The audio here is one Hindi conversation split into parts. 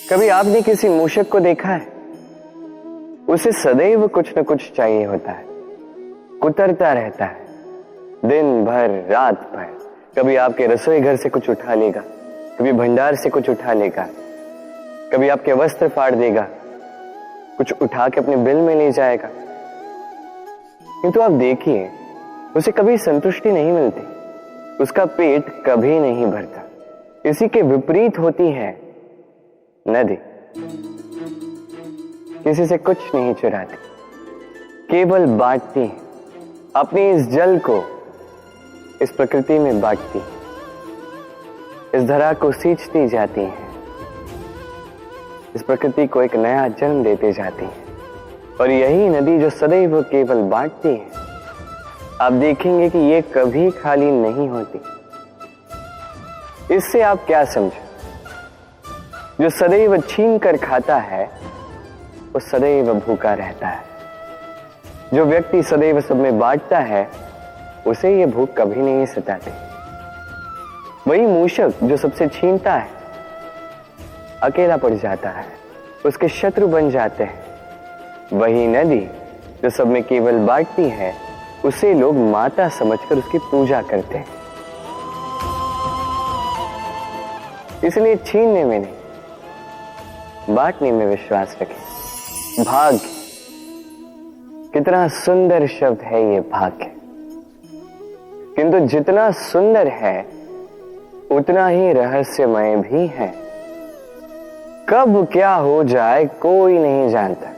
कभी आपने किसी मूषक को देखा है? उसे सदैव कुछ न कुछ चाहिए होता है, कुतरता रहता है दिन भर रात भर। कभी आपके रसोई घर से कुछ उठा लेगा, कभी भंडार से कुछ उठा लेगा, कभी आपके वस्त्र फाड़ देगा, कुछ उठा के अपने बिल में ले जाएगा। किंतु आप देखिए, उसे कभी संतुष्टि नहीं मिलती, उसका पेट कभी नहीं भरता। इसी के विपरीत होती है नदी। किसी से कुछ नहीं चुराती, केवल बांटती है। अपने इस जल को इस प्रकृति में बांटती, इस धरा को सींचती जाती है, इस प्रकृति को एक नया जन्म देते जाती है। और यही नदी जो सदैव केवल बांटती है, आप देखेंगे कि ये कभी खाली नहीं होती। इससे आप क्या समझे? जो सदैव छीन कर खाता है वो सदैव भूखा रहता है। जो व्यक्ति सदैव सब में बांटता है उसे ये भूख कभी नहीं सताती। वही मूषक जो सबसे छीनता है अकेला पड़ जाता है, उसके शत्रु बन जाते हैं। वही नदी जो सब में केवल बांटती है, उसे लोग माता समझकर उसकी पूजा करते हैं। इसलिए छीनने में नहीं, बांटने में विश्वास रखें। भाग्य, कितना सुंदर शब्द है ये भाग्य। किंतु जितना सुंदर है उतना ही रहस्यमय भी है। कब क्या हो जाए कोई नहीं जानता।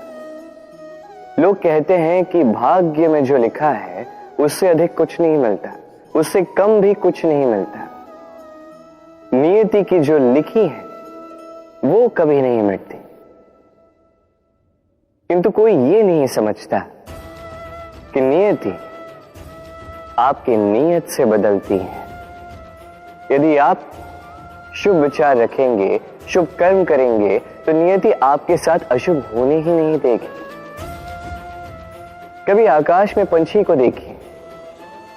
लोग कहते हैं कि भाग्य में जो लिखा है उससे अधिक कुछ नहीं मिलता, उससे कम भी कुछ नहीं मिलता। नियति की जो लिखी है वो कभी नहीं मिटती। किंतु कोई ये नहीं समझता कि नियति आपकी नीयत से बदलती है। यदि आप शुभ विचार रखेंगे, शुभ कर्म करेंगे, तो नियति आपके साथ अशुभ होने ही नहीं देगी। कभी आकाश में पंछी को देखिए,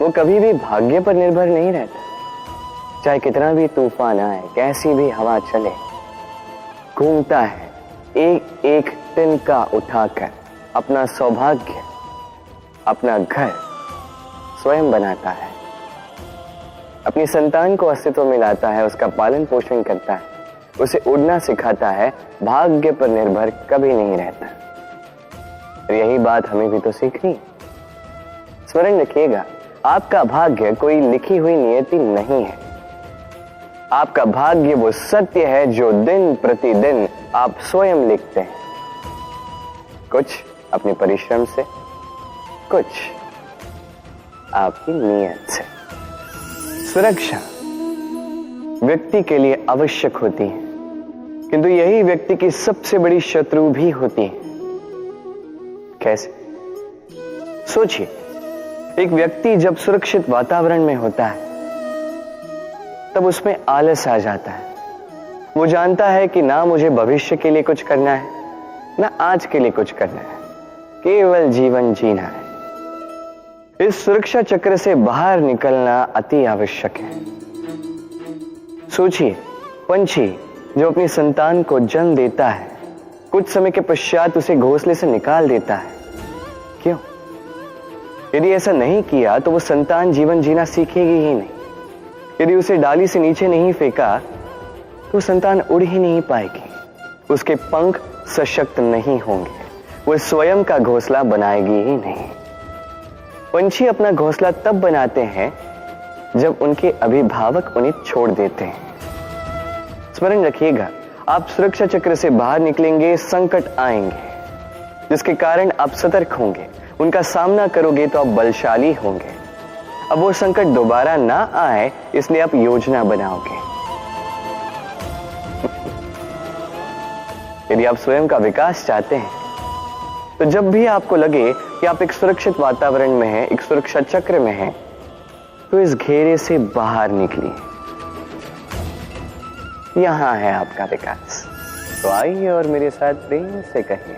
वो कभी भी भाग्य पर निर्भर नहीं रहता। चाहे कितना भी तूफान आए, कैसी भी हवा चले, घूमता है एक एक तिनका उठाकर। अपना सौभाग्य, अपना घर स्वयं बनाता है, अपनी संतान को अस्तित्व में लाता है, उसका पालन पोषण करता है, उसे उड़ना सिखाता है। भाग्य पर निर्भर कभी नहीं रहता। और यही बात हमें भी तो सीखनी है। स्मरण रखिएगा, आपका भाग्य कोई लिखी हुई नियति नहीं है। आपका भाग्य वो सत्य है जो दिन प्रतिदिन आप स्वयं लिखते हैं। कुछ अपने परिश्रम से, कुछ आपकी नीयत से। सुरक्षा व्यक्ति के लिए आवश्यक होती है, किंतु यही व्यक्ति की सबसे बड़ी शत्रु भी होती है। कैसे? सोचिए, एक व्यक्ति जब सुरक्षित वातावरण में होता है तब उसमें आलस आ जाता है। वो जानता है कि ना मुझे भविष्य के लिए कुछ करना है, ना आज के लिए कुछ करना है, केवल जीवन जीना है। इस सुरक्षा चक्र से बाहर निकलना अति आवश्यक है। सोचिए, पंछी जो अपनी संतान को जन्म देता है, कुछ समय के पश्चात उसे घोंसले से निकाल देता है। क्यों? यदि ऐसा नहीं किया तो वो संतान जीवन जीना सीखेगी ही नहीं। यदि उसे डाली से नीचे नहीं फेंका तो संतान उड़ ही नहीं पाएगी, उसके पंख सशक्त नहीं होंगे, वो स्वयं का घोंसला बनाएगी ही नहीं। पंछी अपना घोंसला तब बनाते हैं जब उनके अभिभावक उन्हें छोड़ देते हैं। स्मरण रखिएगा, आप सुरक्षा चक्र से बाहर निकलेंगे, संकट आएंगे जिसके कारण आप सतर्क होंगे, उनका सामना करोगे तो आप बलशाली होंगे। अब वो संकट दोबारा ना आए इसलिए आप योजना बनाओगे। यदि आप स्वयं का विकास चाहते हैं तो जब भी आपको लगे कि आप एक सुरक्षित वातावरण में हैं, एक सुरक्षा चक्र में हैं, तो इस घेरे से बाहर निकलिए। यहां है आपका विकास। तो आइए और मेरे साथ प्रेम से कहिए,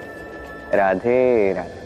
राधे राधे।